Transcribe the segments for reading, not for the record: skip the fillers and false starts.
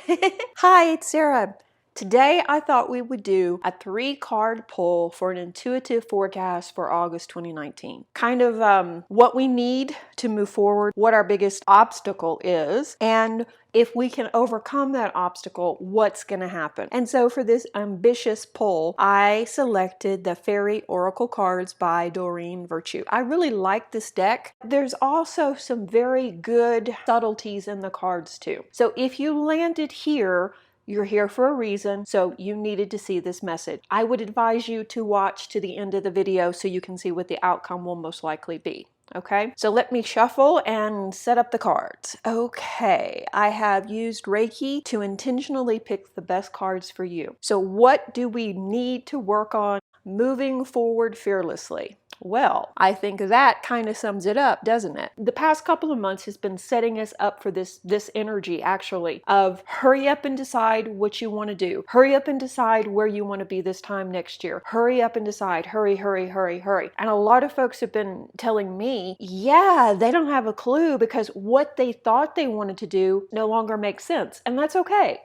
Hi, it's Sarah. Today I thought we would do a 3-card pull for an intuitive forecast for August 2019. Kind of what we need to move forward, what our biggest obstacle is, and if we can overcome that obstacle, what's going to happen. And so for this ambitious pull, I selected the Fairy Oracle cards by Doreen Virtue. I really like this deck. There's also some very good subtleties in the cards too. So if you landed here, you're here for a reason, so you needed to see this message. I would advise you to watch to the end of the video so you can see what the outcome will most likely be. Okay, so let me shuffle and set up the cards. Okay, I have used Reiki to intentionally pick the best cards for you. So what do we need to work on moving forward fearlessly? Well, I think that kind of sums it up, doesn't it? The past couple of months has been setting us up for this energy, actually, of hurry up and decide what you want to do. Hurry up and decide where you want to be this time next year. Hurry up and decide. Hurry, hurry, hurry, hurry. And a lot of folks have been telling me, yeah, they don't have a clue because what they thought they wanted to do no longer makes sense. And that's okay.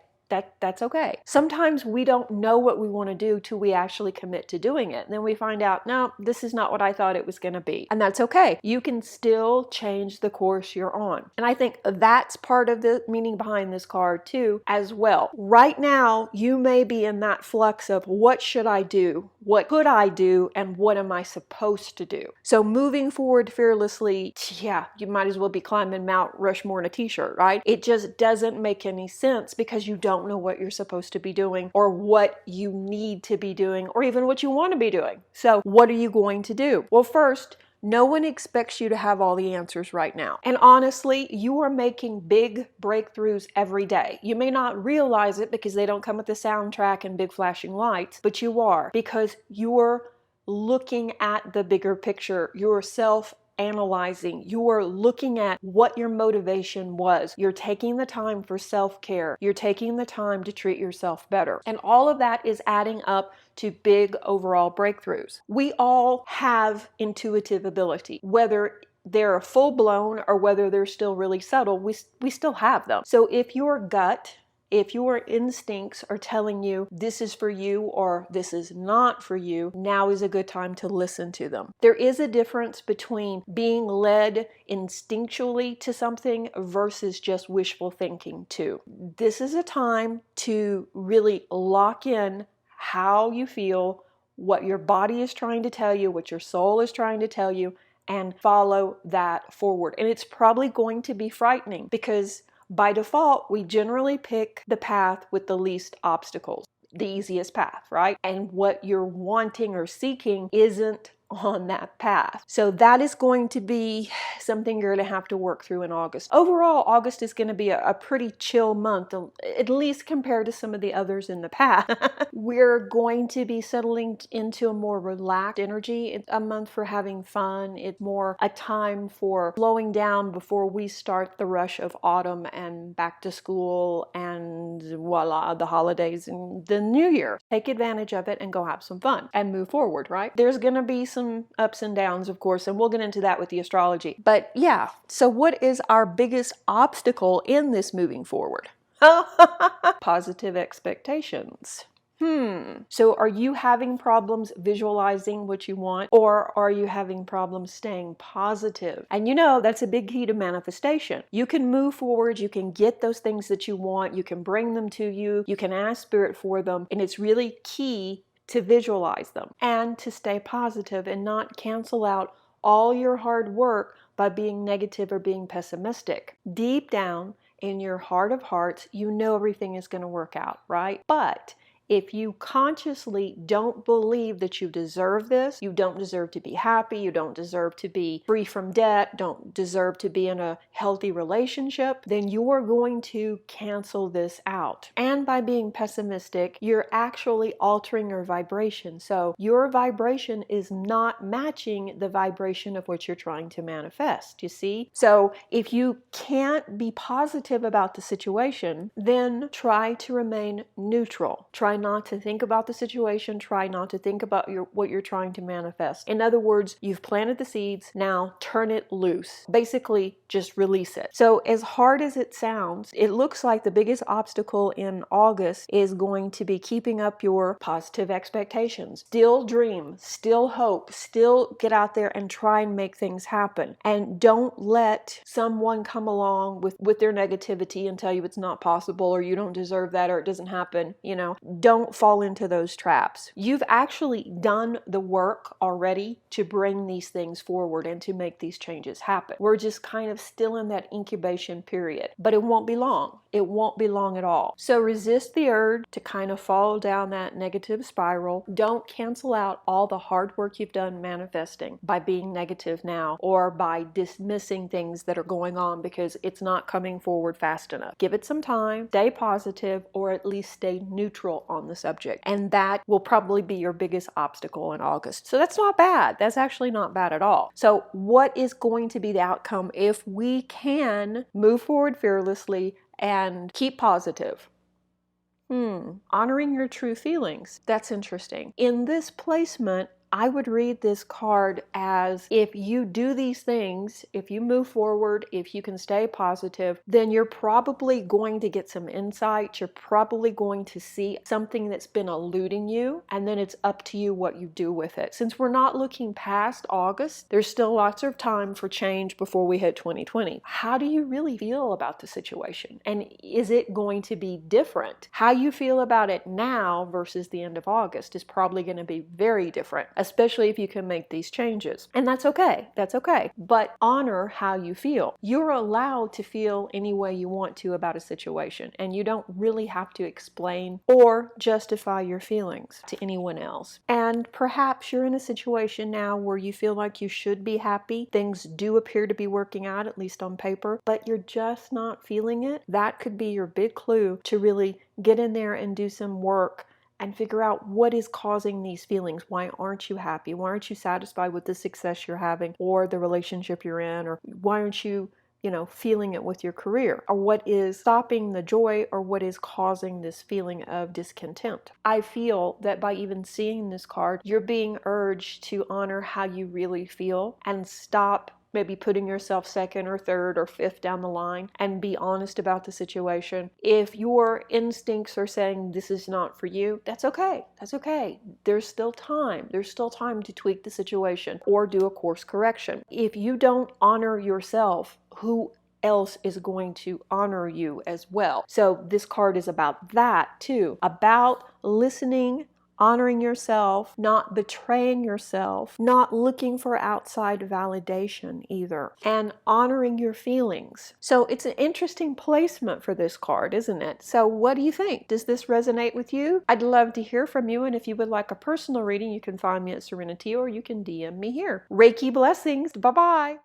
That's okay. Sometimes we don't know what we want to do till we actually commit to doing it. And then we find out, no, this is not what I thought it was going to be. And that's okay. You can still change the course you're on. And I think that's part of the meaning behind this card too, as well. Right now, you may be in that flux of what should I do? What could I do? And what am I supposed to do? So moving forward fearlessly, yeah, you might as well be climbing Mount Rushmore in a t-shirt, right? It just doesn't make any sense because you don't know what you're supposed to be doing or what you need to be doing or even what you want to be doing. So what are you going to do? Well, first, no one expects you to have all the answers right now. And honestly, you are making big breakthroughs every day. You may not realize it because they don't come with the soundtrack and big flashing lights, but you are, because you're looking at the bigger picture, yourself analyzing, you're looking at what your motivation was. You're taking the time for self-care. You're taking the time to treat yourself better. And all of that is adding up to big overall breakthroughs. We all have intuitive ability, whether they're full-blown or whether they're still really subtle, we still have them. So if your gut, if your instincts are telling you this is for you or this is not for you, now is a good time to listen to them. There is a difference between being led instinctually to something versus just wishful thinking too. This is a time to really lock in how you feel, what your body is trying to tell you, what your soul is trying to tell you, and follow that forward. And it's probably going to be frightening because by default, we generally pick the path with the least obstacles, the easiest path, right? And what you're wanting or seeking isn't on that path. So that is going to be something you're going to have to work through in August. Overall, August is going to be a pretty chill month, at least compared to some of the others in the past. We're going to be settling into a more relaxed energy. It's a month for having fun. It's more a time for slowing down before we start the rush of autumn and back to school and voila, the holidays and the new year. Take advantage of it and go have some fun and move forward, right? There's going to be some ups and downs, of course, and we'll get into that with the astrology. But yeah, so what is our biggest obstacle in this moving forward? Positive expectations. So are you having problems visualizing what you want, or are you having problems staying positive? And you know, that's a big key to manifestation. You can move forward, you can get those things that you want, you can bring them to you, you can ask spirit for them, and it's really key to visualize them and to stay positive and not cancel out all your hard work by being negative or being pessimistic. Deep down in your heart of hearts, you know everything is going to work out, right? But if you consciously don't believe that you deserve this, you don't deserve to be happy, you don't deserve to be free from debt, don't deserve to be in a healthy relationship, then you are going to cancel this out. And by being pessimistic, you're actually altering your vibration. So your vibration is not matching the vibration of what you're trying to manifest, you see? So if you can't be positive about the situation, then try to remain neutral. Try Try not to think about the situation. Try not to think about what you're trying to manifest. In other words, you've planted the seeds. Now turn it loose. Basically, just release it. So as hard as it sounds, it looks like the biggest obstacle in August is going to be keeping up your positive expectations. Still dream, still hope, still get out there and try and make things happen. And don't let someone come along with their negativity and tell you it's not possible or you don't deserve that or it doesn't happen. Don't fall into those traps. You've actually done the work already to bring these things forward and to make these changes happen. We're just kind of still in that incubation period, but it won't be long. It won't be long at all. So resist the urge to kind of fall down that negative spiral. Don't cancel out all the hard work you've done manifesting by being negative now or by dismissing things that are going on because it's not coming forward fast enough. Give it some time, stay positive, or at least stay neutral on the subject. And that will probably be your biggest obstacle in August. So that's not bad. That's actually not bad at all. So what is going to be the outcome if we can move forward fearlessly and keep positive? Honoring your true feelings. That's interesting. In this placement, I would read this card as if you do these things, if you move forward, if you can stay positive, then you're probably going to get some insight. You're probably going to see something that's been eluding you, and then it's up to you what you do with it. Since we're not looking past August, there's still lots of time for change before we hit 2020. How do you really feel about the situation? And is it going to be different? How you feel about it now versus the end of August is probably going to be very different, especially if you can make these changes. And that's okay. That's okay. But honor how you feel. You're allowed to feel any way you want to about a situation, and you don't really have to explain or justify your feelings to anyone else. And perhaps you're in a situation now where you feel like you should be happy. Things do appear to be working out, at least on paper, but you're just not feeling it. That could be your big clue to really get in there and do some work and figure out what is causing these feelings. Why aren't you happy? Why aren't you satisfied with the success you're having or the relationship you're in? Or why aren't you, feeling it with your career? Or what is stopping the joy, or what is causing this feeling of discontent? I feel that by even seeing this card, you're being urged to honor how you really feel and stop maybe putting yourself second or third or fifth down the line, and be honest about the situation. If your instincts are saying this is not for you, that's okay. That's okay. There's still time. There's still time to tweak the situation or do a course correction. If you don't honor yourself, who else is going to honor you as well? So this card is about that too, about listening, honoring yourself, not betraying yourself, not looking for outside validation either, and honoring your feelings. So it's an interesting placement for this card, isn't it? So what do you think? Does this resonate with you? I'd love to hear from you, and if you would like a personal reading, you can find me at Serenity or you can DM me here. Reiki blessings. Bye-bye.